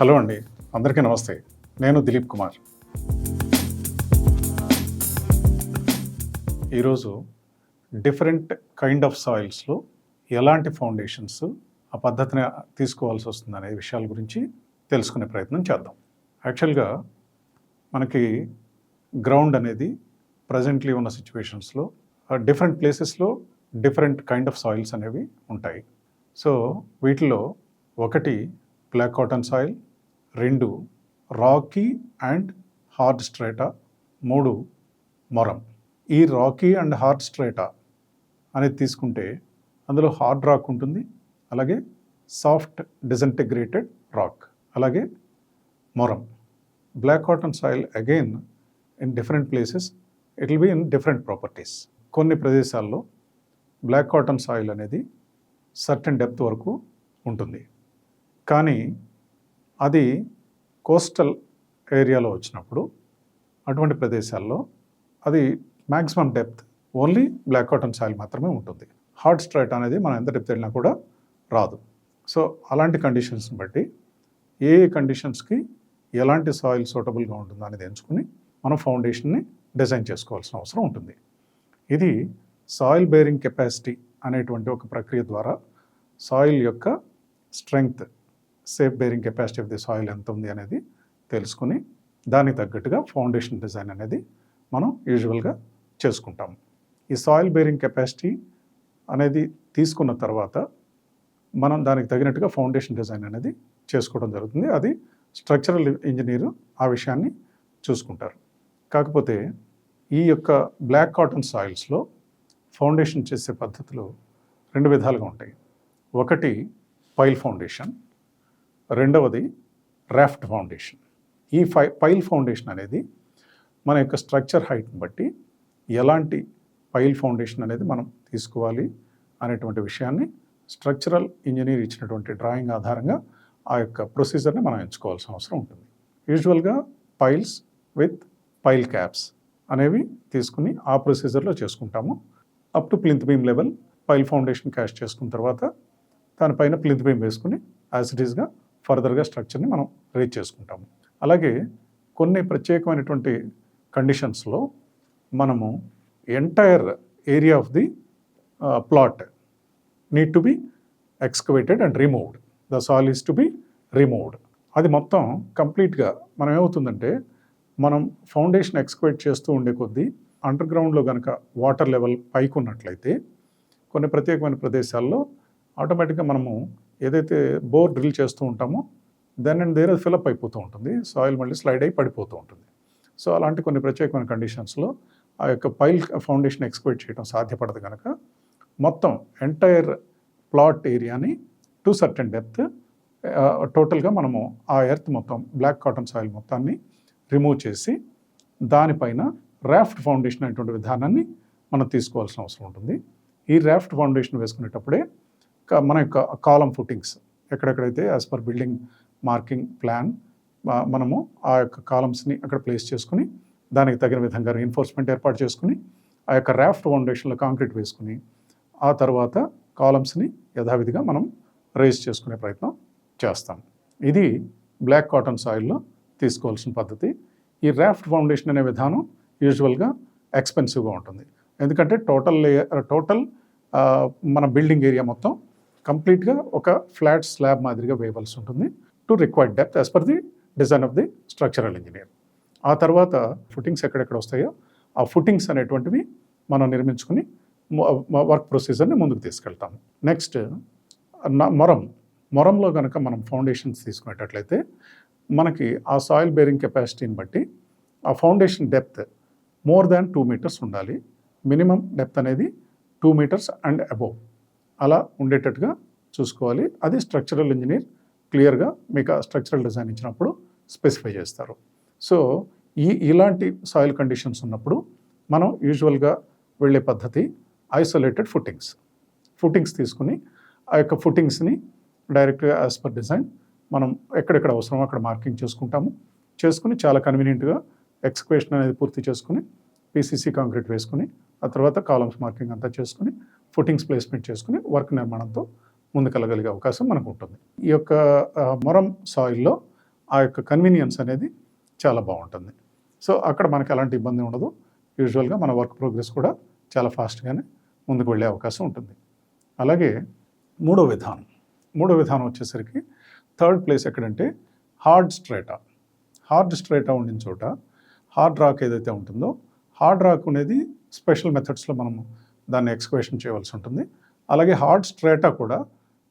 Hello అండి, అందరికీ నమస్తే. నేను దిలీప్ కుమార్. ఈరోజు డిఫరెంట్ కైండ్ ఆఫ్ సాయిల్స్లో ఎలాంటి ఫౌండేషన్స్ ఆ పద్ధతిని తీసుకోవాల్సి వస్తుంది అనే విషయాల గురించి తెలుసుకునే ప్రయత్నం చేద్దాం. యాక్చువల్గా మనకి గ్రౌండ్ అనేది ప్రజెంట్లీ ఉన్న సిచ్యువేషన్స్లో డిఫరెంట్ ప్లేసెస్లో డిఫరెంట్ కైండ్ ఆఫ్ సాయిల్స్ అనేవి ఉంటాయి. సో వీటిలో ఒకటి black cotton soil, 2 rocky and hard strata, 3 మొరం. ఈ రాకీ అండ్ హార్డ్ స్ట్రేటా అనేది తీసుకుంటే అందులో హార్డ్ రాక్ ఉంటుంది, అలాగే సాఫ్ట్ డిసింటిగ్రేటెడ్ రాక్, అలాగే మొరం. Black cotton soil again in different places it will be in different properties. కొన్ని ప్రదేశాల్లో బ్లాక్ కాటన్ సాయిల్ అనేది సర్టెన్ డెప్త్ వరకు ఉంటుంది, కానీ అది కోస్టల్ ఏరియాలో వచ్చినప్పుడు అటువంటి ప్రదేశాల్లో అది maximum depth only black cotton soil మాత్రమే ఉంటుంది. హార్డ్ స్ట్రైట్ అనేది మనం ఎంత డెప్త్ వెళ్ళినా కూడా రాదు. సో అలాంటి కండిషన్స్ని బట్టి ఏ కండిషన్స్కి ఎలాంటి సాయిల్ సూటబుల్గా ఉంటుందో అనేది ఎంచుకుని మనం ఫౌండేషన్ని డిజైన్ చేసుకోవాల్సిన అవసరం ఉంటుంది. ఇది సాయిల్ బేరింగ్ కెపాసిటీ అనేటువంటి ఒక ప్రక్రియ ద్వారా సాయిల్ యొక్క strength, safe bearing capacity of the soil ఎంత ఉంది అనేది తెలుసుకుని దానికి తగ్గట్టుగా ఫౌండేషన్ డిజైన్ అనేది మనం యూజువల్గా చేసుకుంటాము. ఈ సాయిల్ బేరింగ్ కెపాసిటీ అనేది తీసుకున్న తర్వాత మనం దానికి తగినట్టుగా ఫౌండేషన్ డిజైన్ అనేది చేసుకోవడం జరుగుతుంది. అది స్ట్రక్చరల్ ఇంజనీరు ఆ విషయాన్ని చూసుకుంటారు. కాకపోతే ఈ యొక్క బ్లాక్ కాటన్ సాయిల్స్లో ఫౌండేషన్ చేసే పద్ధతులు 2 విధాలుగా ఉంటాయి. ఒకటి పైల్ ఫౌండేషన్, రెండవది రాఫ్ట్ ఫౌండేషన్. ఈ పైల్ ఫౌండేషన్ అనేది మన యొక్క స్ట్రక్చర్ హైట్ని బట్టి ఎలాంటి పైల్ ఫౌండేషన్ అనేది మనం తీసుకోవాలి అనేటువంటి విషయాన్ని స్ట్రక్చరల్ ఇంజనీర్ ఇచ్చినటువంటి డ్రాయింగ్ ఆధారంగా ఆ యొక్క ప్రొసీజర్ని మనం ఎంచుకోవాల్సిన అవసరం ఉంటుంది. యూజువల్గా పైల్స్ విత్ పైల్ క్యాప్స్ అనేవి తీసుకుని ఆ ప్రొసీజర్లో చేసుకుంటాము. Up to plinth beam level pile foundation cash చేసుకున్న తర్వాత దానిపైన ప్లింత్ బీమ్ వేసుకుని యాజ్ ఇట్ ఈస్గా ఫర్దర్గా స్ట్రక్చర్ని మనం రీచ్ చేసుకుంటాము. అలాగే కొన్ని ప్రత్యేకమైనటువంటి కండిషన్స్లో మనము entire area of the plot need to be excavated and removed. The soil is to be removed. అది మొత్తం కంప్లీట్గా మనం ఏమవుతుందంటే మనం ఫౌండేషన్ ఎక్స్కవేట్ చేస్తూ ఉండే కొద్దీ అండర్ గ్రౌండ్లో కనుక వాటర్ లెవెల్ పైకి ఉన్నట్లయితే కొన్ని ప్రత్యేకమైన ప్రదేశాల్లో ఆటోమేటిక్గా మనము ఏదైతే బోర్ డ్రిల్ చేస్తూ ఉంటామో దెన్ అండ్ దేర్ ఫిలప్ అయిపోతూ ఉంటుంది, సాయిల్ మళ్ళీ స్లైడ్ అయి పడిపోతూ ఉంటుంది. సో అలాంటి కొన్ని ప్రత్యేకమైన కండిషన్స్లో ఆ యొక్క పైల్ ఫౌండేషన్ ఎక్స్కవేట్ చేయడం సాధ్యపడదు కనుక మొత్తం ఎంటైర్ ప్లాట్ ఏరియాని టు సర్టెన్ డెప్త్ టోటల్గా మనము ఆ ఎర్త్ మొత్తం బ్లాక్ కాటన్ సాయిల్ మొత్తాన్ని రిమూవ్ చేసి దానిపైన రాఫ్ట్ ఫౌండేషన్ అనేటువంటి విధానాన్ని మనం తీసుకోవాల్సిన అవసరం ఉంటుంది. ఈ రాఫ్ట్ ఫౌండేషన్ వేసుకునేటప్పుడే మన యొక్క కాలం ఫుటింగ్స్ ఎక్కడెక్కడైతే as per building marking plan మనము ఆ యొక్క కాలమ్స్ని అక్కడ ప్లేస్ చేసుకుని దానికి తగిన విధంగా రీఎన్ఫోర్స్మెంట్ ఏర్పాటు చేసుకుని ఆ యొక్క రాఫ్ట్ ఫౌండేషన్లో కాంక్రీట్ వేసుకుని ఆ తర్వాత కాలమ్స్ని యథావిధిగా మనం రేజ్ చేసుకునే ప్రయత్నం చేస్తాం. ఇది బ్లాక్ కాటన్ సాయిల్లో తీసుకోవాల్సిన పద్ధతి. ఈ రాఫ్ట్ ఫౌండేషన్ అనే విధానం యూజువల్గా ఎక్స్పెన్సివ్గా ఉంటుంది, ఎందుకంటే టోటల్ మన బిల్డింగ్ ఏరియా మొత్తం కంప్లీట్గా ఒక ఫ్లాట్ స్లాబ్ మాదిరిగా వేయవలసి ఉంటుంది to required depth as per the design of the structural engineer. ఆ తర్వాత ఫుటింగ్స్ ఎక్కడెక్కడ వస్తాయో ఆ ఫుటింగ్స్ అనేటువంటివి మనం నిర్మించుకుని వర్క్ ప్రొసీజర్ని ముందుకు తీసుకెళ్తాము. నెక్స్ట్ మొరంలో కనుక మనం ఫౌండేషన్స్ తీసుకునేటట్లయితే మనకి ఆ సాయిల్ బేరింగ్ కెపాసిటీని బట్టి ఆ foundation depth more than 2 meters ఉండాలి. మినిమం డెప్త్ అనేది 2 meters అండ్ అబోవ్ అలా ఉండేటట్టుగా చూసుకోవాలి. అది స్ట్రక్చరల్ ఇంజనీర్ క్లియర్గా మీకు ఆ స్ట్రక్చరల్ డిజైన్ ఇచ్చినప్పుడు స్పెసిఫై చేస్తారు. సో ఇలాంటి సాయిల్ కండిషన్స్ ఉన్నప్పుడు మనం యూజువల్గా వెళ్ళే పద్ధతి ఐసోలేటెడ్ ఫుటింగ్స్ తీసుకుని ఆ యొక్క ఫుటింగ్స్ని డైరెక్ట్గా యాజ్ పర్ డిజైన్ మనం ఎక్కడెక్కడ అవసరమో అక్కడ మార్కింగ్ చేసుకుని చాలా కన్వీనియంట్గా ఎక్స్కవేషన్ అనేది పూర్తి చేసుకుని పీసీసీ కాంక్రీట్ వేసుకుని ఆ తర్వాత కాలమ్స్ మార్కింగ్ అంతా చేసుకుని ఫుటింగ్స్ ప్లేస్మెంట్ చేసుకుని వర్క్ నిర్మాణంతో ముందుకెళ్ళగలిగే అవకాశం మనకు ఉంటుంది. ఈ యొక్క మొరం సాయిల్లో ఆ యొక్క కన్వీనియన్స్ అనేది చాలా బాగుంటుంది. సో అక్కడ మనకి ఎలాంటి ఇబ్బంది ఉండదు. యూజువల్గా మన వర్క్ ప్రోగ్రెస్ కూడా చాలా ఫాస్ట్గానే ముందుకు వెళ్ళే అవకాశం ఉంటుంది. అలాగే మూడో విధానం వచ్చేసరికి థర్డ్ ప్లేస్ ఎక్కడంటే హార్డ్ స్ట్రేటా ఉండిన చోట హార్డ్ రాక్ ఏదైతే ఉంటుందో హార్డ్ రాక్ అనేది స్పెషల్ మెథడ్స్లో మనము దాన్ని ఎక్స్కవేషన్ చేయవలసి ఉంటుంది. అలాగే హార్డ్ స్ట్రేటా కూడా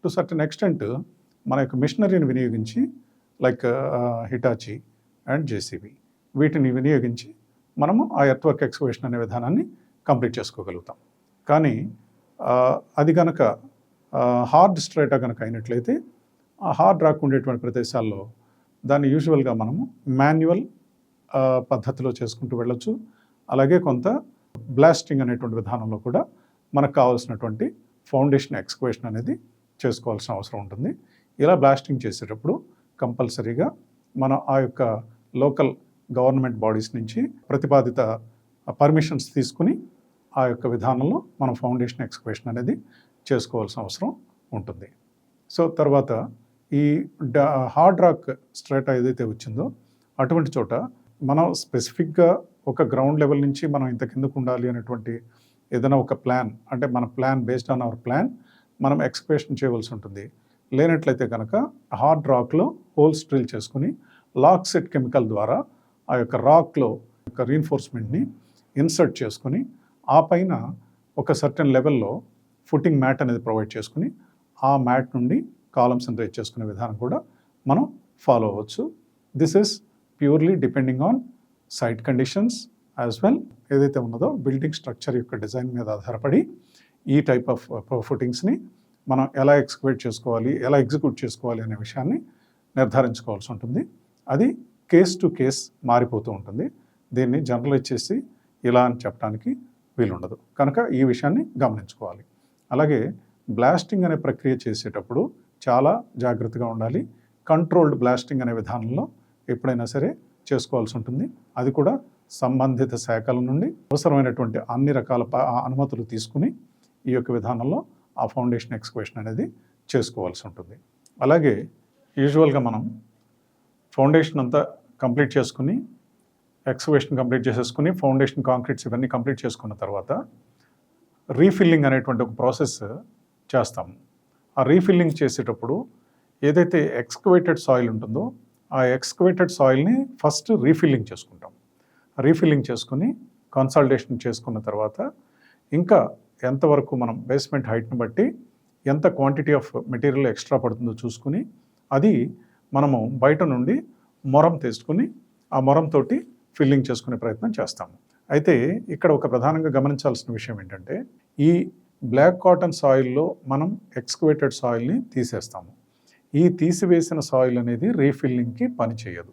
టు సర్టన్ ఎక్స్టెంట్ మన యొక్క మిషనరీని వినియోగించి లైక్ హిటాచి అండ్ జేసీబీ వీటిని వినియోగించి మనము ఆ ఎర్త్వర్క్ ఎక్స్కవేషన్ అనే విధానాన్ని కంప్లీట్ చేసుకోగలుగుతాం. కానీ అది కనుక హార్డ్ స్ట్రేటా కనుక అయినట్లయితే ఆ హార్డ్ రాక్ ఉండేటువంటి ప్రదేశాల్లో దాన్ని యూజువల్గా మనము మాన్యువల్ పద్ధతిలో చేసుకుంటూ వెళ్ళొచ్చు. అలాగే కొంత బ్లాస్టింగ్ అనేటువంటి విధానంలో కూడా మనకు కావాల్సినటువంటి ఫౌండేషన్ ఎక్స్కవేషన్ అనేది చేసుకోవాల్సిన అవసరం ఉంటుంది. ఇలా బ్లాస్టింగ్ చేసేటప్పుడు కంపల్సరీగా మనం ఆ యొక్క లోకల్ గవర్నమెంట్ బాడీస్ నుంచి ప్రతిపాదిత పర్మిషన్స్ తీసుకుని ఆ యొక్క విధానంలో మనం ఫౌండేషన్ ఎక్స్కవేషన్ అనేది చేసుకోవాల్సిన అవసరం ఉంటుంది. సో తర్వాత ఈ హార్డ్ రాక్ స్ట్రేటా ఏదైతే వచ్చిందో అటువంటి చోట మనం స్పెసిఫిక్గా ఒక గ్రౌండ్ లెవెల్ నుంచి మనం ఇంత కిందకు ఉండాలి అనేటువంటి ఏదైనా ఒక ప్లాన్, అంటే మన plan based on our plan మనం ఎక్స్కవేషన్ చేయవలసి ఉంటుంది. లేనట్లయితే కనుక హార్డ్ రాక్లో హోల్స్ డ్రిల్ చేసుకుని లాక్ సెట్ కెమికల్ ద్వారా ఆ యొక్క రాక్లో యొక్క రీఎన్ఫోర్స్మెంట్ని ఇన్సర్ట్ చేసుకుని ఆ పైన ఒక సర్టెన్ లెవెల్లో ఫుటింగ్ మ్యాట్ అనేది ప్రొవైడ్ చేసుకుని ఆ మ్యాట్ నుండి కాలమ్స్ని రేజ్ చేసుకునే విధానం కూడా మనం ఫాలో అవ్వచ్చు. This is purely depending on site conditions as well. ఏదైతే ఉన్నదో బిల్డింగ్ స్ట్రక్చర్ యొక్క డిజైన్ మీద ఆధారపడి ఈ టైప్ ఆఫ్ ఫుటింగ్స్ని మనం ఎలా ఎక్స్కవేట్ చేసుకోవాలి, ఎలా ఎగ్జిక్యూట్ చేసుకోవాలి అనే విషయాన్ని నిర్ధారించుకోవాల్సి ఉంటుంది. అది కేస్ టు కేస్ మారిపోతూ ఉంటుంది. దీన్ని జనరలైజ్ చేసి ఇలా అని చెప్పడానికి వీలుండదు. కనుక ఈ విషయాన్ని గమనించుకోవాలి. అలాగే బ్లాస్టింగ్ అనే ప్రక్రియ చేసేటప్పుడు చాలా జాగ్రత్తగా ఉండాలి. కంట్రోల్డ్ బ్లాస్టింగ్ అనే విధానంలో ఎప్పుడైనా సరే చేసుకోవాల్సి ఉంటుంది. అది కూడా సంబంధిత శాఖల నుండి అవసరమైనటువంటి అన్ని రకాల అనుమతులు తీసుకుని ఈ యొక్క విధానంలో ఆ ఫౌండేషన్ ఎక్స్కవేషన్ అనేది చేసుకోవాల్సి ఉంటుంది. అలాగే యూజువల్గా మనం ఫౌండేషన్ అంతా కంప్లీట్ చేసుకుని ఎక్స్కవేషన్ కంప్లీట్ చేసేసుకుని ఫౌండేషన్ కాంక్రీట్స్ ఇవన్నీ కంప్లీట్ చేసుకున్న తర్వాత రీఫిల్లింగ్ అనేటువంటి ఒక ప్రాసెస్ చేస్తాము. ఆ రీఫిల్లింగ్ చేసేటప్పుడు ఏదైతే ఎక్స్కవేటెడ్ సాయిల్ ఉంటుందో ఆ ఎక్స్కవేటెడ్ సాయిల్ని ఫస్ట్ రీఫిల్లింగ్ చేసుకుంటాం. రీఫిల్లింగ్ చేసుకుని కన్సాలిడేషన్ చేసుకున్న తర్వాత ఇంకా ఎంతవరకు మనం బేస్మెంట్ హైట్ని బట్టి ఎంత క్వాంటిటీ ఆఫ్ మెటీరియల్ ఎక్స్ట్రా పడుతుందో చూసుకుని అది మనము బయట నుండి మొరం తీసుకుని ఆ మొరంతో ఫిల్లింగ్ చేసుకునే ప్రయత్నం చేస్తాము. అయితే ఇక్కడ ఒక ప్రధానంగా గమనించాల్సిన విషయం ఏంటంటే ఈ బ్లాక్ కాటన్ సాయిల్లో మనం ఎక్స్కవేటెడ్ సాయిల్ని తీసేస్తాము. ఈ తీసివేసిన సాయిల్ అనేది రీఫిల్లింగ్కి పని చేయదు.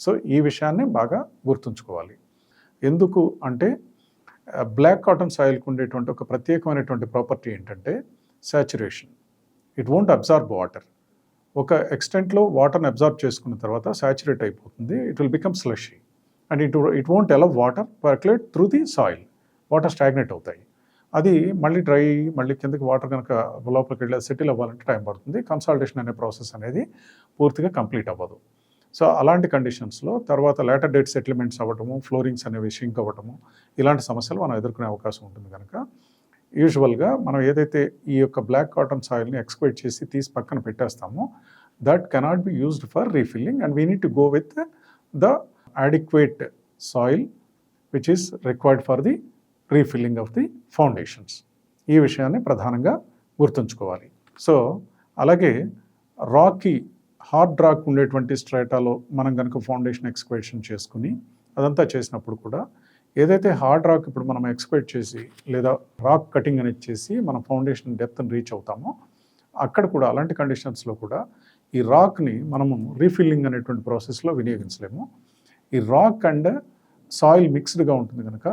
సో ఈ విషయాన్ని బాగా గుర్తుంచుకోవాలి. ఎందుకు అంటే బ్లాక్ కాటన్ సాయిల్కి ఉండేటువంటి ఒక ప్రత్యేకమైనటువంటి ప్రాపర్టీ ఏంటంటే saturation. It won't absorb water. ఒక ఎక్స్టెంట్లో వాటర్ని అబ్జార్బ్ చేసుకున్న తర్వాత సాచురేట్ అయిపోతుంది. It will become slushy and it won't allow water percolate through the soil. Water stagnate అవుతాయి. అది మళ్ళీ డ్రై మళ్ళీ కిందకి వాటర్ కనుక లోపలికి వెళ్ళి సెటిల్ అవ్వాలంటే టైం పడుతుంది. కన్సాలిడేషన్ అనే ప్రాసెస్ అనేది పూర్తిగా కంప్లీట్ అవ్వదు. సో అలాంటి కండిషన్స్లో తర్వాత లేటర్ డేట్ సెటిల్మెంట్స్ అవ్వటము, ఫ్లోరింగ్స్ అనేవి షింక్ అవ్వటము, ఇలాంటి సమస్యలు మనం ఎదుర్కొనే అవకాశం ఉంటుంది. కనుక యూజువల్గా మనం ఏదైతే ఈ యొక్క బ్లాక్ కాటన్ సాయిల్ని ఎక్స్కవేట్ చేసి తీసి పక్కన పెట్టేస్తామో that cannot be used for refilling and we need to go with the adequate soil which is required for the refilling of the foundations. ఈ విషయాన్ని ప్రధానంగా గుర్తుంచుకోవాలి. సో అలాగే రాక్కి హార్డ్ రాక్ ఉండేటువంటి స్ట్రేటాలో మనం కనుక ఫౌండేషన్ ఎక్స్కవేషన్ చేసుకుని అదంతా చేసినప్పుడు కూడా ఏదైతే హార్డ్ రాక్ ఇప్పుడు మనం ఎక్స్కవేట్ చేసి లేదా రాక్ కటింగ్ అనేది చేసి మనం ఫౌండేషన్ డెప్త్ని రీచ్ అవుతామో అక్కడ కూడా అలాంటి కండిషన్స్లో కూడా ఈ రాక్ని మనము రీఫిల్లింగ్ అనేటువంటి ప్రాసెస్లో వినియోగించలేము. ఈ రాక్ అండ్ సాయిల్ మిక్స్డ్గా ఉంటుంది కనుక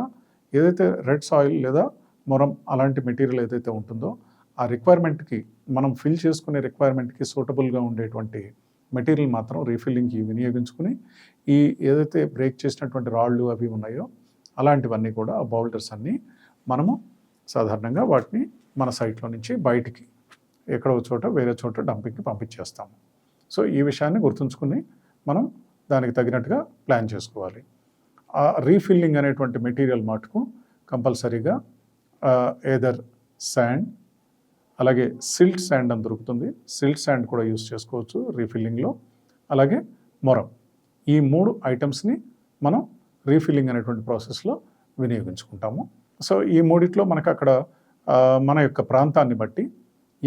ఏదైతే రెడ్ సాయిల్ లేదా మొరం అలాంటి మెటీరియల్ ఏదైతే ఉంటుందో ఆ రిక్వైర్మెంట్కి మనం ఫిల్ చేసుకునే రిక్వైర్మెంట్కి సూటబుల్గా ఉండేటువంటి మెటీరియల్ మాత్రం రీఫిల్లింగ్కి వినియోగించుకుని ఈ ఏదైతే బ్రేక్ చేసినటువంటి రాళ్ళు అవి ఉన్నాయో అలాంటివన్నీ కూడా ఆ బౌల్డర్స్ అన్నీ మనము సాధారణంగా వాటిని మన సైట్లో నుంచి బయటికి ఎక్కడో చోట వేరే చోట డంపింగ్కి పంపించేస్తాము. సో ఈ విషయాన్ని గుర్తుంచుకుని మనం దానికి తగినట్టుగా ప్లాన్ చేసుకోవాలి. ఆ రీఫిల్లింగ్ అనేటువంటి మెటీరియల్ మటుకు కంపల్సరీగా ఏదర్ శాండ్, అలాగే సిల్ట్ శాండ్ అని దొరుకుతుంది, సిల్ట్ శాండ్ కూడా యూస్ చేసుకోవచ్చు రీఫిల్లింగ్లో, అలాగే మొరం. ఈ 3 ఐటమ్స్ని మనం రీఫిల్లింగ్ అనేటువంటి ప్రాసెస్లో వినియోగించుకుంటాము. సో ఈ మూడిట్లో మనకు అక్కడ మన యొక్క ప్రాంతాన్ని బట్టి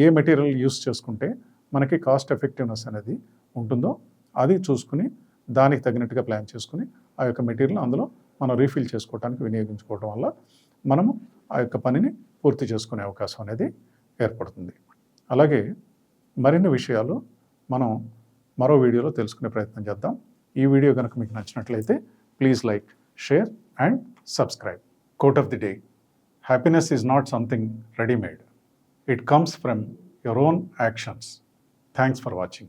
ఏ మెటీరియల్ యూస్ చేసుకుంటే మనకి కాస్ట్ ఎఫెక్టివ్నెస్ అనేది ఉంటుందో అది చూసుకుని దానికి తగినట్టుగా ప్లాన్ చేసుకుని ఆ యొక్క మెటీరియల్ అందులో మనం రీఫిల్ చేసుకోవడానికి వినియోగించుకోవడం వల్ల మనము ఆ యొక్క పనిని పూర్తి చేసుకునే అవకాశం అనేది ఏర్పడుతుంది. అలాగే మరిన్ని విషయాలు మనం మరో వీడియోలో తెలుసుకునే ప్రయత్నం చేద్దాం. ఈ వీడియో కనుక మీకు నచ్చినట్లయితే please like, share and subscribe. Quote of the day: happiness is not something ready-made. It comes from your own actions. Thanks for watching.